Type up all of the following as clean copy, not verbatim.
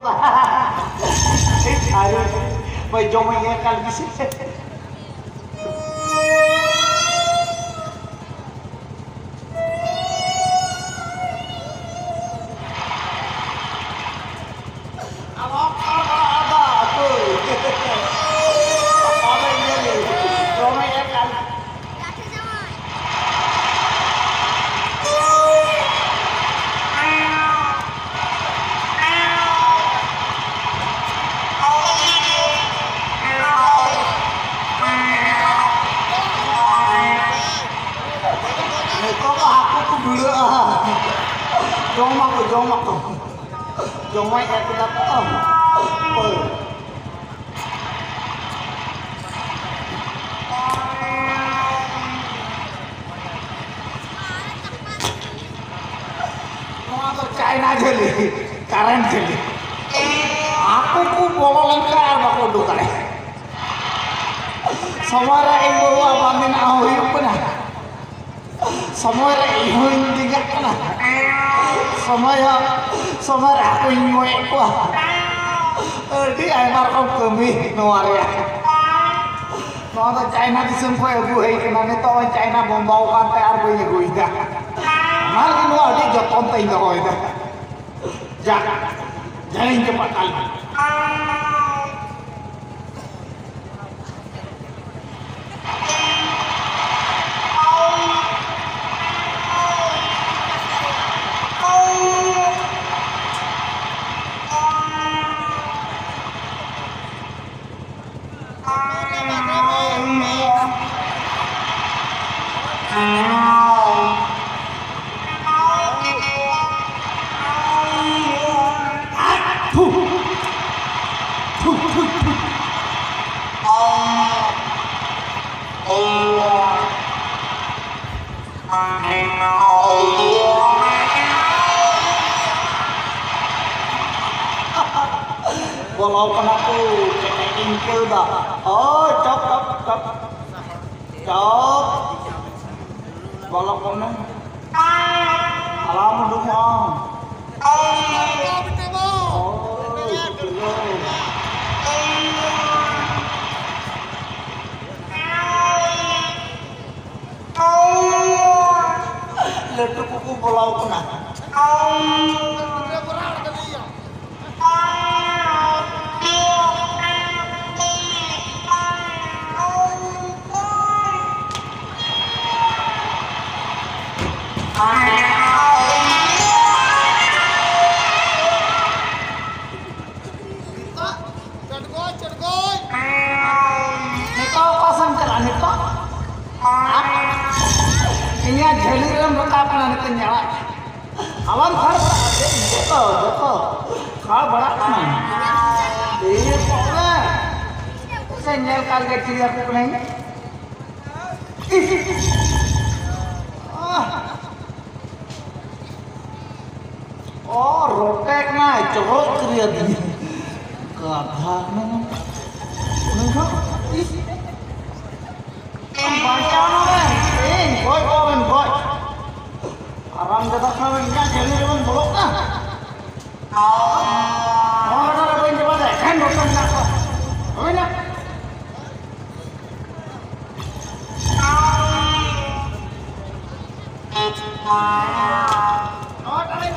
Aduh, may jomay kal bisa. Jomay aku dapat China jeli, karen jeli. Aku ku bolo lengkar bako dukane. Samara ibu abamin ahoy puna. Samara ibu indiga kana. Samara aku ingoy ko. Di ay markam kami nuarya. Noda China disem ko agu hai kana ne to China bombau kan tayar ko ye goida. Mal kinu adi joton tai da hoida. Jalan cepat kali. Walau kena tu kena ingkil dah. Oh, cop. Walau kena. Alam rumah. Letu kuku walau kena. Awan khar betul khar bड़ा kan ये पौना सेंजल काल के चिड़िया को नहीं और रोटेक ना चोट करिया दी गाधा ना नंगा बांचा ना boy Arang jatah kawin kan jadi teman bolok na. Mau ada apa yang coba deh? Kan bosan nak. Kawin na. Oh, tarik.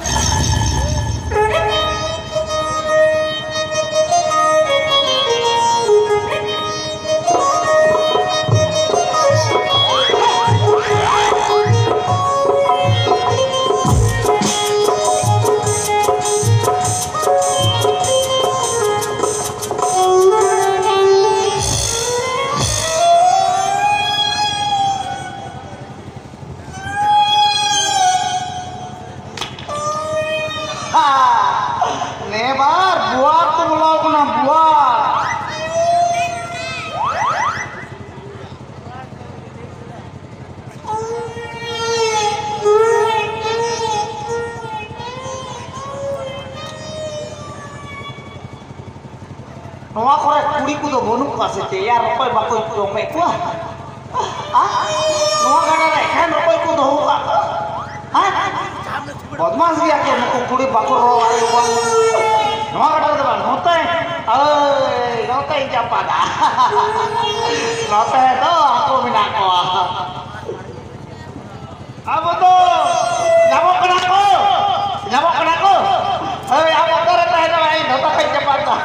Nebar buat tuh mau kena buat. Noa korek kuri kudo bonuk kasih ceyar ropai bakul dompet gua. Noa kada rekan ropai kudo huka. Badmas dia ke mau kuri bakul rawai uang. Nong kata tu bang, note siapa dah? Note tu aku minat kau. Apa tu? Nyamuk kena aku. Nyamuk kena aku. Hei, apa tu rata itu bang? Note siapa dah?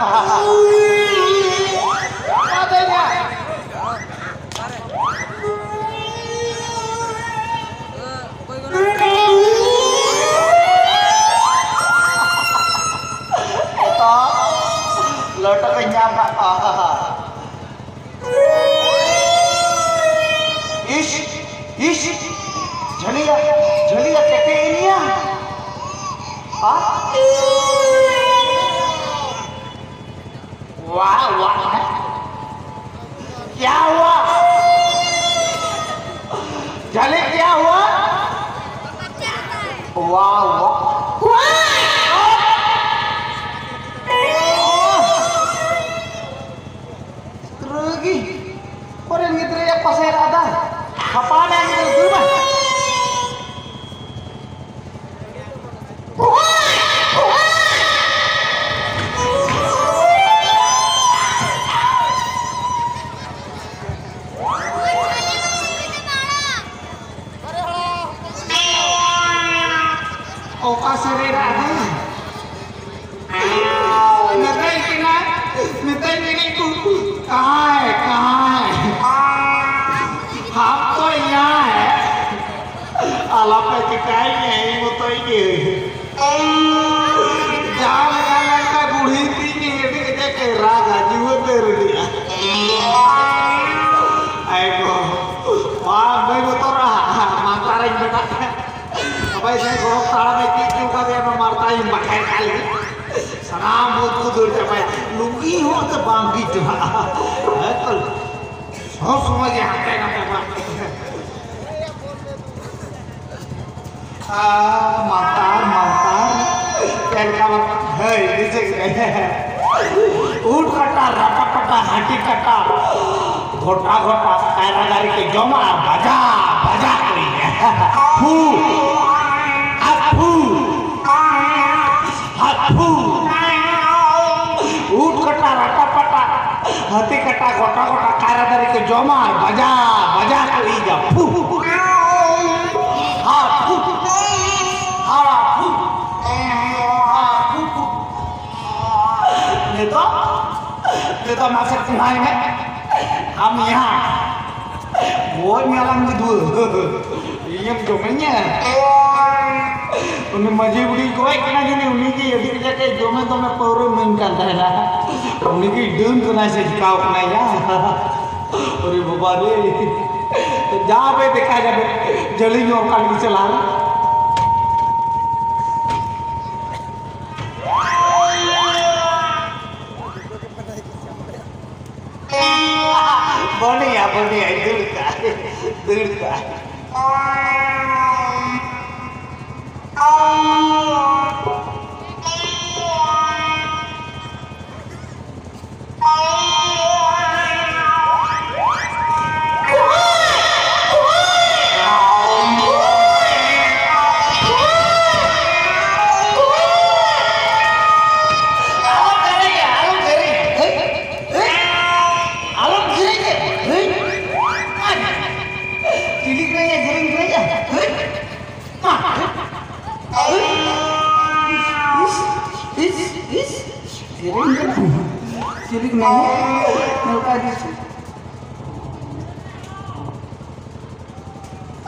Katanya. Lota kenyang pak. Ish, jeliya कहते हैं नहीं हाँ? वाह, क्या हुआ? जले क्या हुआ? वाह Orang gitu ya pasir ada. Kapan yang gitu dulu mah? Oh pasir ada. Ngetai ini ku kah? Hap to यहाँ है आलाप के काय नहीं वो तो ये जाल का बूढ़ी थी नहीं ये के रागा जीव तेरे दिया आएगो वाह मैं वो तो रहा मारता रही बेटा अब ऐसे गोरख तारा में क्यों का दिया मैं मारता ही मखाई खाली सलाम बहुत कुछ दूर चपाई लुंगी हो तो बांगी चुहा है तो हो समझ आते ना mantar क्या है नीचे ऊट कटा राटा कटा हाथी कटा घोटा कारागारी के जमा बजा कोई फू ऊट कटा राटा पटा हाथी कटा घोटा कारागारी के जमा बजा कोई जा फू itu masuk sungai kan हम यहाँ वो nyalang gitu iya domennya उन्हें मजे बुरी कोई कना गini उन्हीं की यदि जाके domen तो मैं पौरो मिनkan था ना उन्हीं की दून कना से जिकाव कना या और ये बाबा रे जहाँ पे देखा जाए जली में औकाल की चला बढ़िया दूर का Cilik नहीं नौका जी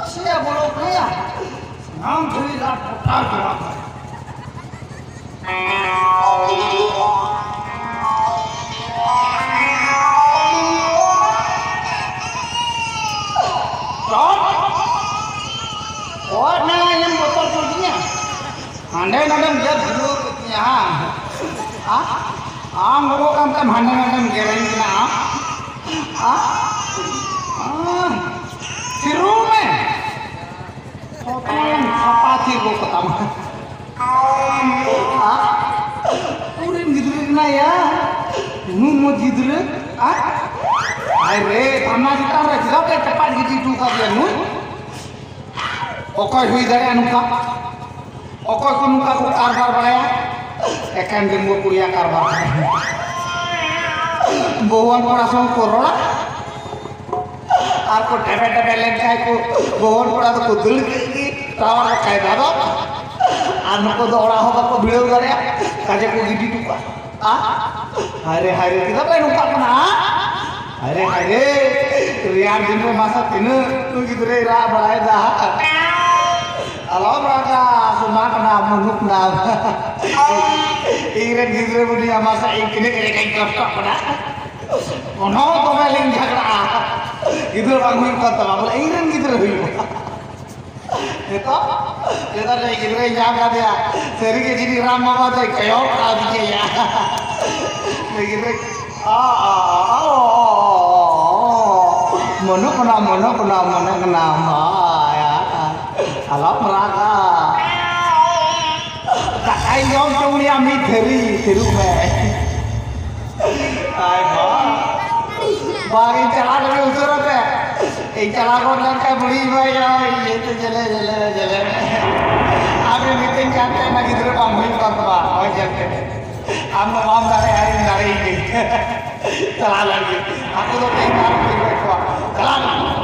saya boleh kaya नाम धरी रात पटा करा और ना yang botol punya andai nadam dia dulu यहाँ आम लोगों का हम हंडन गेरेंगे ना सिरों में सोतान सपाती लोग तम पूरे गिदरे ना या मुंह गिदरे अरे तमना जितना रखा के चपाट गिटी तू का दिया नु ओकोई हुई दरे अनुका ओकोई को नुका को कारबार बनाया Ekan demo kuliah karbar. Bawan pora song corona. Aku tebe lengkai ku bawan pora tu kudul ki tawar kai dado. Anu ko do ora hoba ko video gare kaje ko gidi tuka. Hare kita pe nuka na. Hare riar din masa tinu tu gidre ra balai dah. Alam raga sumak na munuk na. Iren gidre budi masa ikine kai kasta pada. Ono to meling jagda. Gidre bangun kata bola iren gidre hui. Itu dari gidre jaga dia. Seri ke jadi ramah dai kayo ka dije ya. Gidre mono kena ya. Alam raga. Tak ayam cumi ami teru me. Ay ba. Bagi jalan dari usur apa? Jalan orang kayak beli ya. Itu jalan. Abi meeting jangan lagi terus panggil kata oh jangan. Amo mam dari ini. Jalan lagi. Aku tuh tinggal di Jalan.